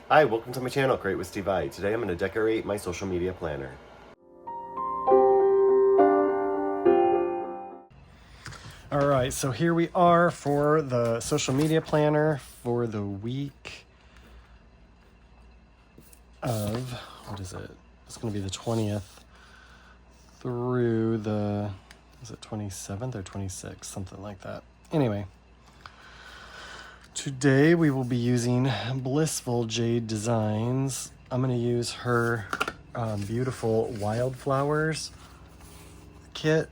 Hi, welcome to my channel, Create with Steve I. Today I'm going to decorate my social media planner. Alright, so here we are for the social media planner for the week of, what is it? It's going to be the 20th through the, is it 27th or 26th? Something like that. Anyway, today we will be using Blissful Jayde Designs. I'm going to use her beautiful Wildflowers kit.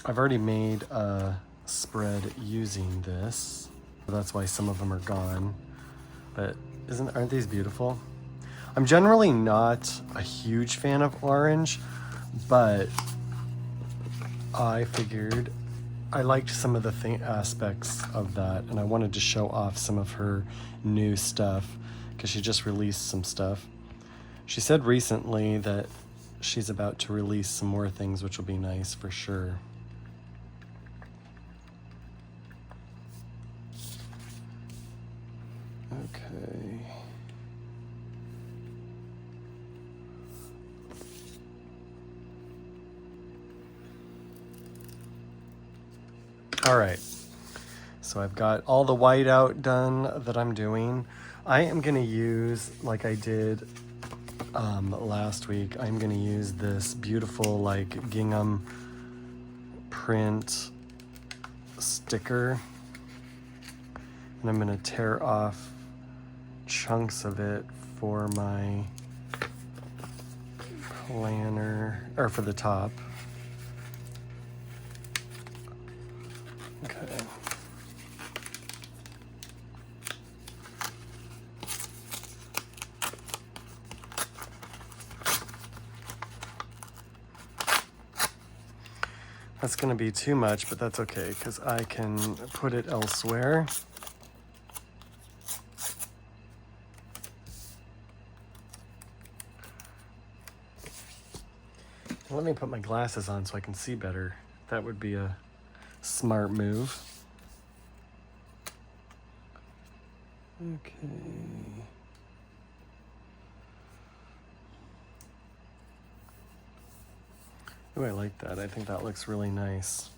I've already made a spread using this. That's why some of them are gone. But aren't these beautiful? I'm generally not a huge fan of orange, but I figured I liked some of the aspects of that, and I wanted to show off some of her new stuff because she just released some stuff. She said recently that she's about to release some more things, which will be nice for sure. Okay. All right. So I've got all the white out done that I'm doing. I am going to use, like I did last week, I'm going to use this beautiful like gingham print sticker. And I'm going to tear off chunks of it for my planner, or for the top. Okay. That's going to be too much, but that's okay because I can put it elsewhere. Let me put my glasses on so I can see better. That would be a smart move. Okay. Oh, I like that. I think that looks really nice.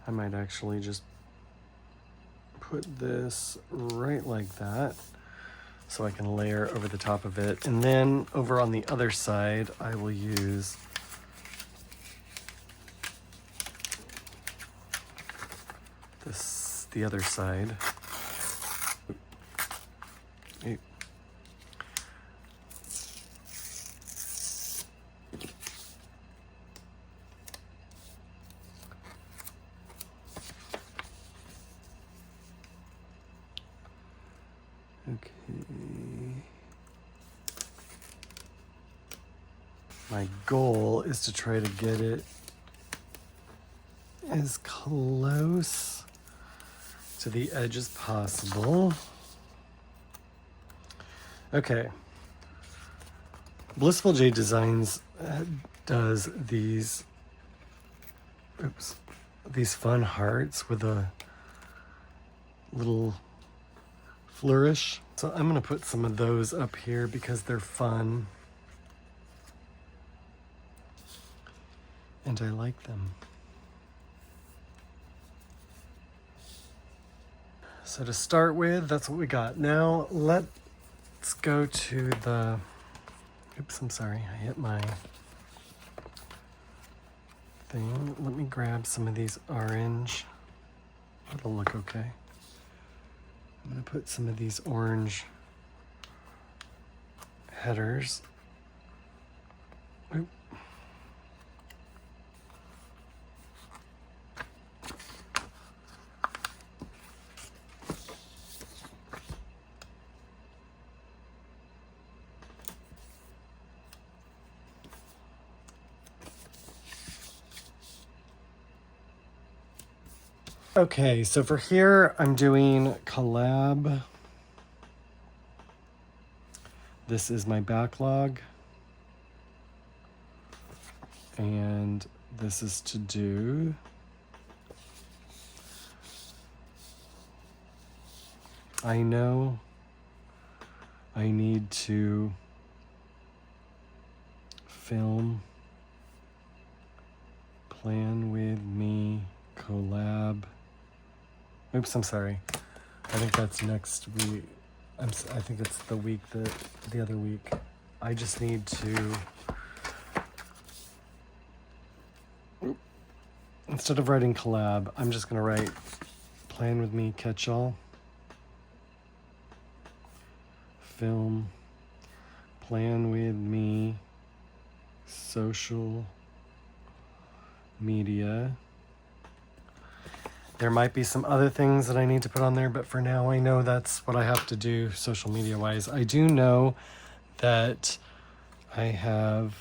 I might actually just put this right like that so I can layer over the top of it. And then over on the other side, I will use the other side. Okay. My goal is to try to get it as close to the edge as possible. Okay. Blissful Jayde Designs does these fun hearts with a little flourish. So I'm going to put some of those up here because they're fun. And I like them. So to start with, that's what we got. Now let's go to the, oops, I'm sorry, I hit my thing. Let me grab some of these orange. It'll look okay. I'm going to put some of these orange headers. Oop. Okay, so for here, I'm doing collab. This is my backlog. And this is to do I know I need to film, plan with me, collab. Oops, I'm sorry. I think that's next week. I think it's the week the other week. I just need to, instead of writing collab, I'm just gonna write plan with me, catch all, film, plan with me, social media. There might be some other things that I need to put on there, but for now I know that's what I have to do social media wise. I do know that I have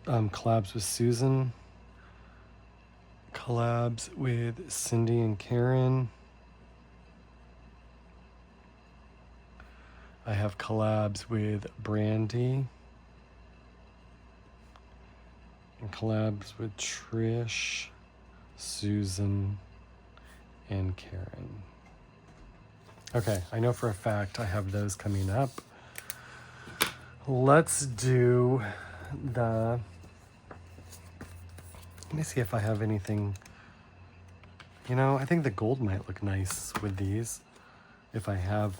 collabs with Susan, collabs with Cindy and Karen. I have collabs with Brandy and collabs with Trish, Susan, and Karen. Okay, I know for a fact I have those coming up. Let's do the, let me see if I have anything. You know, I think the gold might look nice with these if I have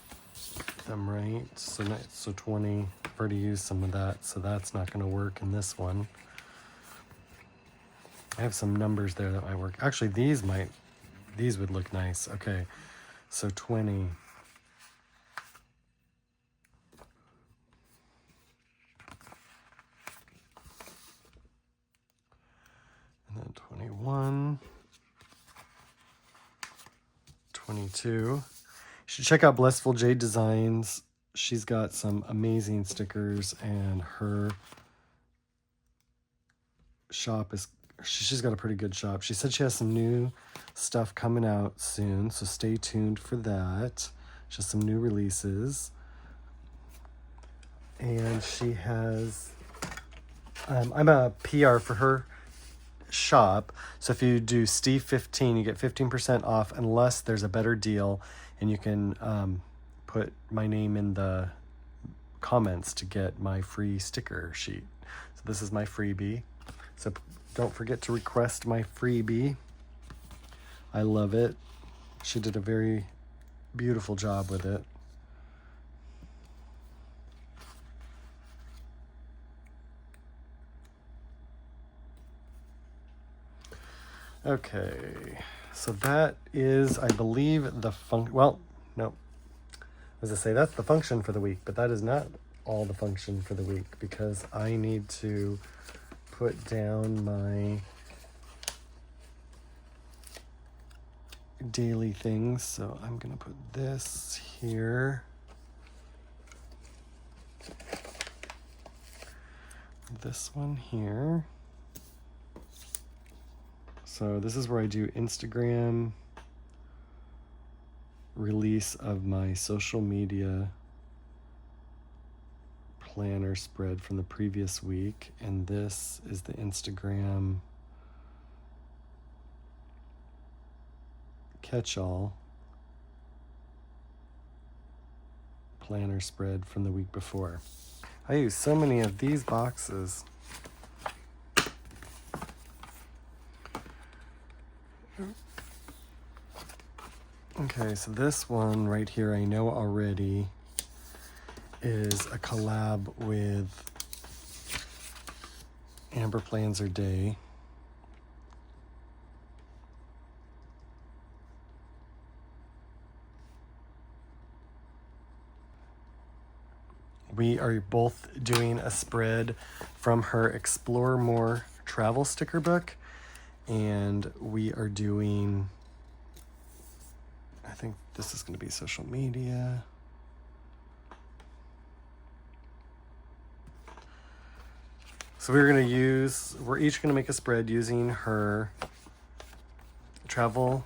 them right. So 20, I've already used some of that, so that's not going to work in this one. I have some numbers there that might work. Actually, these would look nice. Okay, so 20. And then 21. 22. You should check out Blissful Jayde Designs. She's got some amazing stickers, and her shop is, she's got a pretty good shop. She said she has some new stuff coming out soon, so stay tuned for that. She has some new releases. And she has, I'm a PR for her shop, so if you do Steve 15, you get 15% off unless there's a better deal, and you can put my name in the comments to get my free sticker sheet. So this is my freebie, so don't forget to request my freebie. I love it. She did a very beautiful job with it. Okay, so that is, I believe, the well, no. As I say, that's the function for the week, but that is not all the function for the week, because I need to put down my daily things. So I'm gonna put this here. This one here. So this is where I do Instagram, release of my social media planner spread from the previous week, and this is the Instagram catch-all planner spread from the week before. I use so many of these boxes. Okay, so this one right here I know already is a collab with Amber Plans Her Day. We are both doing a spread from her Explore More travel sticker book, and we are doing, I think this is going to be social media. So we're each going to make a spread using her Travel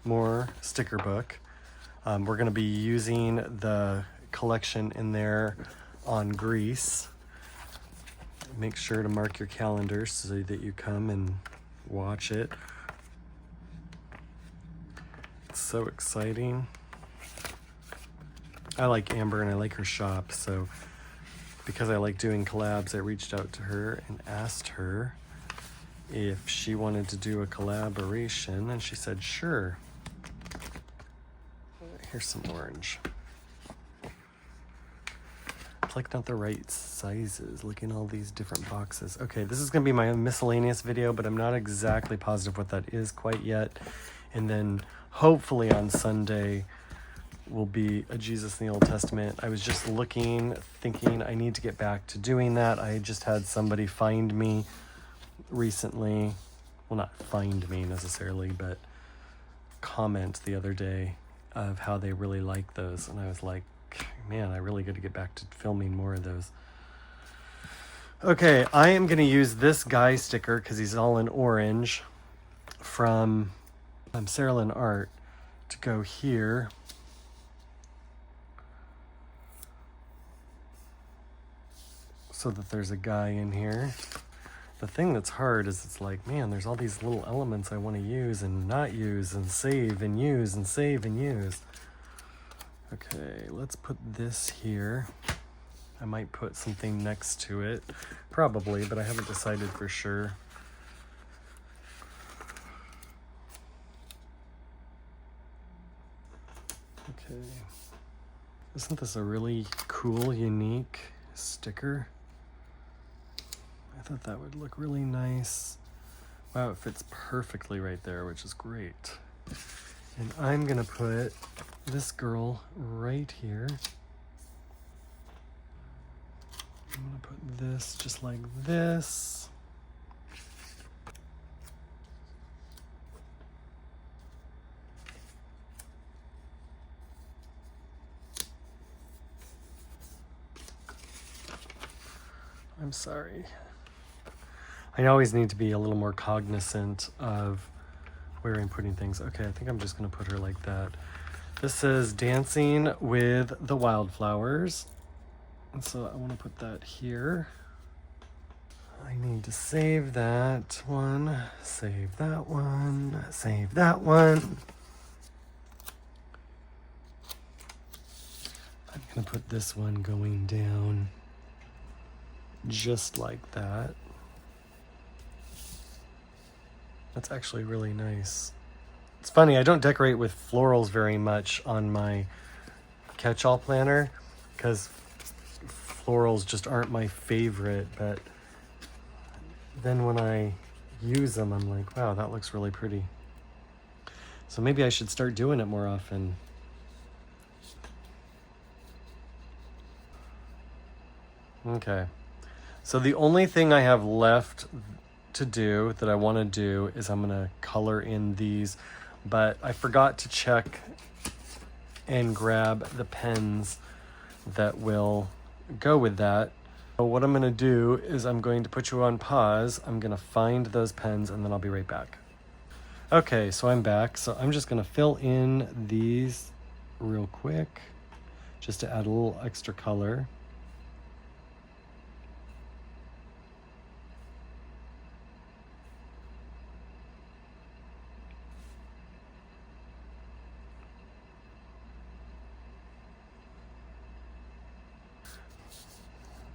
More sticker book. We're going to be using the collection in there on Greece. Make sure to mark your calendar so that you come and watch it. so exciting. I like Amber and I like her shop, so because I like doing collabs, I reached out to her and asked her if she wanted to do a collaboration, and she said sure. Here's some orange. It's like not the right sizes. Look in all these different boxes. Okay, this is gonna be my miscellaneous video, but I'm not exactly positive what that is quite yet. And then hopefully on Sunday will be a Jesus in the Old Testament. I was just looking, thinking I need to get back to doing that. I just had somebody find me recently. Well, not find me necessarily, but comment the other day of how they really like those. And I was like, man, I really got to get back to filming more of those. Okay, I am going to use this guy sticker because he's all in orange from Sarah Lynn Art to go here. So that there's a guy in here. The thing that's hard is it's like, man, there's all these little elements I want to use and not use and save and use and save and use. Okay, let's put this here. I might put something next to it, probably, but I haven't decided for sure. Okay. Isn't this a really cool, unique sticker? I thought that would look really nice. Wow, it fits perfectly right there, which is great. And I'm gonna put this girl right here. I'm gonna put this just like this. I'm sorry. I always need to be a little more cognizant of where I'm putting things. Okay, I think I'm just gonna put her like that. This says Dancing with the Wildflowers. And so I wanna put that here. I need to save that one, save that one, save that one. I'm gonna put this one going down just like that. That's actually really nice. It's funny, I don't decorate with florals very much on my catch-all planner because florals just aren't my favorite, but then when I use them, I'm like, wow, that looks really pretty. So maybe I should start doing it more often. Okay. So the only thing I have left to do that I want to do is I'm going to color in these, but I forgot to check and grab the pens that will go with that. So what I'm going to do is I'm going to put you on pause. I'm going to find those pens and then I'll be right back. Okay, so I'm back. So I'm just going to fill in these real quick just to add a little extra color.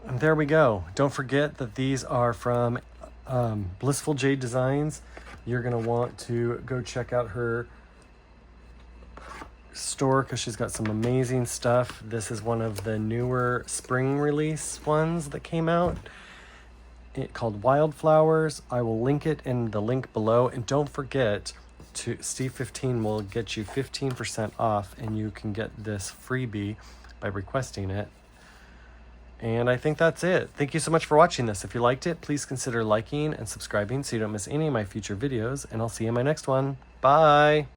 And there we go. Don't forget that these are from Blissful Jayde Designs. You're gonna want to go check out her store because she's got some amazing stuff. This is one of the newer spring release ones that came out. Called Wildflowers. I will link it in the link below. And don't forget to Steve15 will get you 15% off and you can get this freebie by requesting it. And I think that's it. Thank you so much for watching this. If you liked it, please consider liking and subscribing so you don't miss any of my future videos. And I'll see you in my next one. Bye.